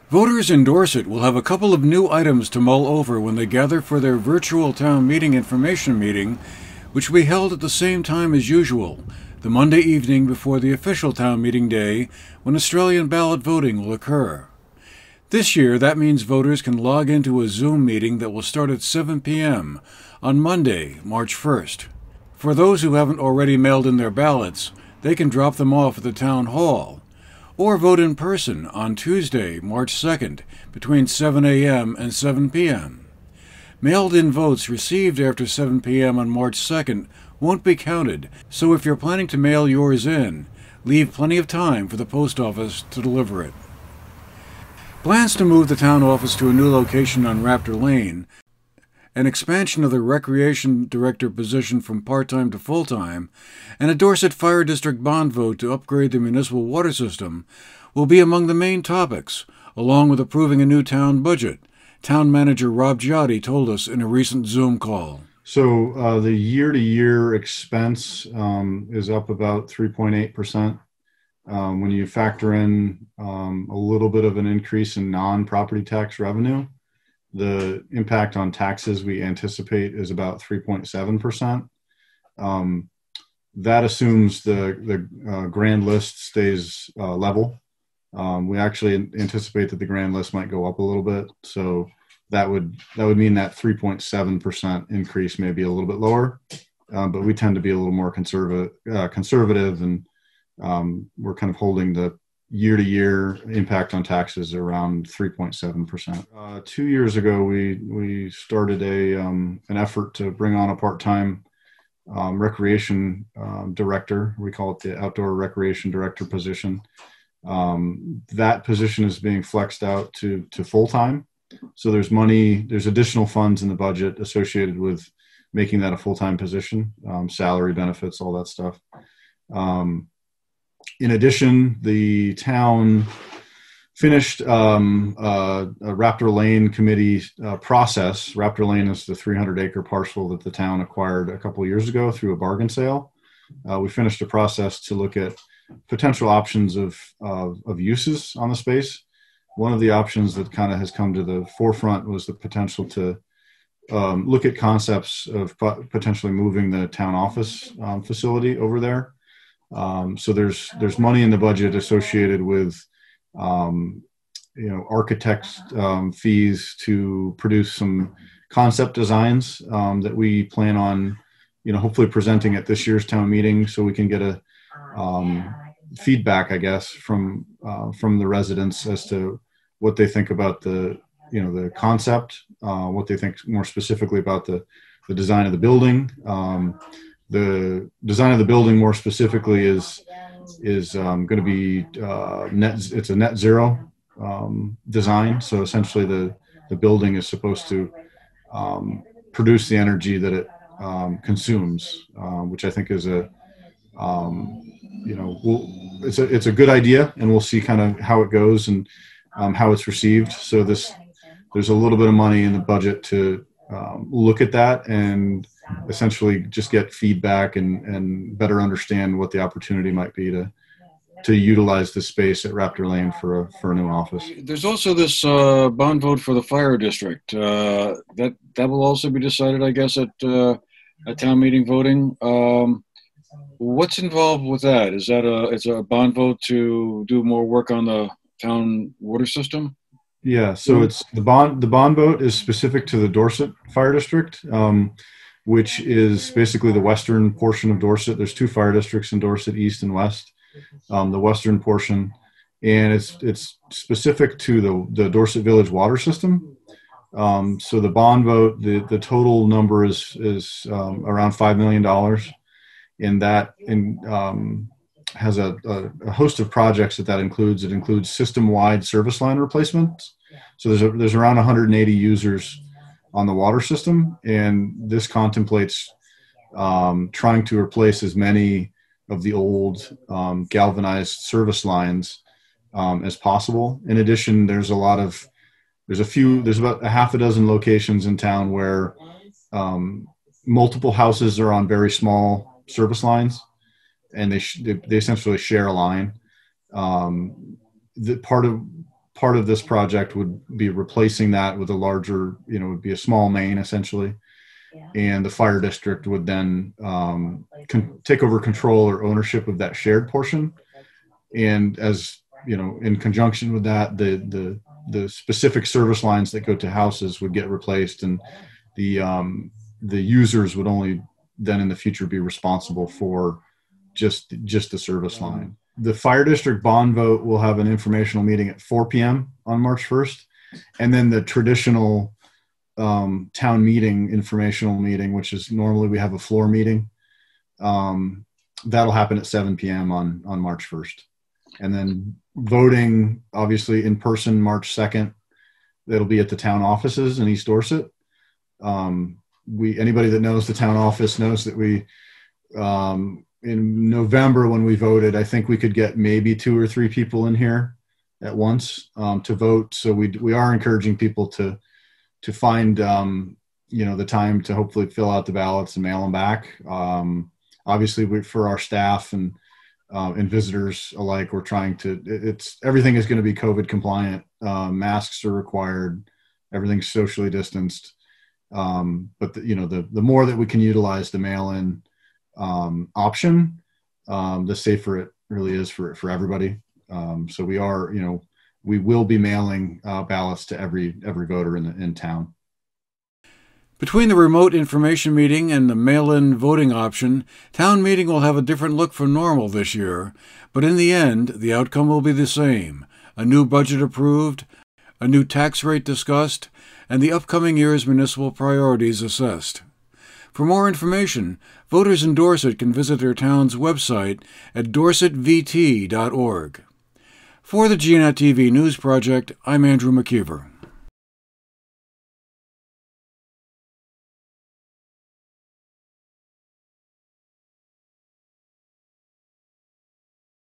Voters in Dorset will have a couple of new items to mull over when they gather for their virtual town meeting information meeting, which will be held at the same time as usual, the Monday evening before the official town meeting day when Australian ballot voting will occur. This year, that means voters can log into a Zoom meeting that will start at 7 p.m. on Monday, March 1st. For those who haven't already mailed in their ballots, they can drop them off at the town hall, or vote in person on Tuesday, March 2nd, between 7 a.m. and 7 p.m. Mailed-in votes received after 7 p.m. on March 2nd won't be counted, so if you're planning to mail yours in, leave plenty of time for the post office to deliver it. Plans to move the town office to a new location on Raptor Lane, an expansion of the recreation director position from part-time to full-time, and a Dorset Fire District bond vote to upgrade the municipal water system will be among the main topics, along with approving a new town budget, Town Manager Rob Giotti told us in a recent Zoom call. So the year-to-year expense is up about 3.8%. When you factor in a little bit of an increase in non-property tax revenue, the impact on taxes we anticipate is about 3.7%. That assumes the grand list stays level. We actually anticipate that the grand list might go up a little bit, so that would mean that 3.7% increase may be a little bit lower, but we tend to be a little more conservative, and we're kind of holding the year-to-year impact on taxes around 3.7%. 2 years ago, we started an effort to bring on a part-time recreation director. We call it the outdoor recreation director position. That position is being flexed out to full-time. So there's additional funds in the budget associated with making that a full-time position, salary, benefits, all that stuff. In addition, the town finished a Raptor Lane committee process. Raptor Lane is the 300-acre parcel that the town acquired a couple of years ago through a bargain sale. We finished a process to look at potential options of uses on the space. One of the options that kind of has come to the forefront was the potential to look at concepts of potentially moving the town office facility over there. So there's money in the budget associated with architects fees to produce some concept designs that we plan on hopefully presenting at this year's town meeting, so we can get a feedback, I guess, from the residents as to what they think about the concept, what they think more specifically about the design of the building. The design of the building more specifically is going to be it's a net zero design. So essentially the building is supposed to produce the energy that it consumes, which I think is it's a good idea, and we'll see kind of how it goes and how it's received. So there's a little bit of money in the budget to look at that and essentially just get feedback and better understand what the opportunity might be to utilize the space at Raptor Lane for a new office. There's also this bond vote for the fire district that will also be decided, I guess, at town meeting voting. What's involved with that? Is that it's a bond vote to do more work on the town water system? Yeah, so it's the bond vote is specific to the Dorset Fire District, which is basically the western portion of Dorset. There's two fire districts in Dorset, east and west. The western portion, and it's specific to the Dorset Village water system. So the bond vote, the total number is around $5 million, and that has a host of projects that includes. It includes system-wide service line replacements. So there's around 180 users on the water system, and this contemplates trying to replace as many of the old galvanized service lines as possible. In addition, there's about a half a dozen locations in town where multiple houses are on very small service lines, and they essentially share a line. The part part of this project would be replacing that with a larger, would be a small main essentially. And the fire district would then take over control or ownership of that shared portion. And as in conjunction with that, the specific service lines that go to houses would get replaced, and the users would only then in the future be responsible for just the service line. The fire district bond vote will have an informational meeting at 4 p.m. on March 1st. And then the traditional town meeting informational meeting, which is normally we have a floor meeting, that'll happen at 7 p.m. on March 1st. And then voting, obviously in person, March 2nd, that'll be at the town offices in East Dorset. Anybody that knows the town office knows that we, in November when we voted, I think we could get maybe 2 or 3 people in here at once to vote. So we are encouraging people to find the time to hopefully fill out the ballots and mail them back. Obviously, for our staff and visitors alike, we're trying to. Everything is going to be COVID compliant. Masks are required. Everything's socially distanced. But the more that we can utilize the mail-in option, the safer it really is for everybody. So we will be mailing ballots to every voter in town. Between the remote information meeting and the mail-in voting option, town meeting will have a different look from normal this year, but in the end, the outcome will be the same: a new budget approved, a new tax rate discussed, and the upcoming year's municipal priorities assessed. For more information, voters in Dorset can visit their town's website at dorsetvt.org. For the GNAT-TV News Project, I'm Andrew McKeever.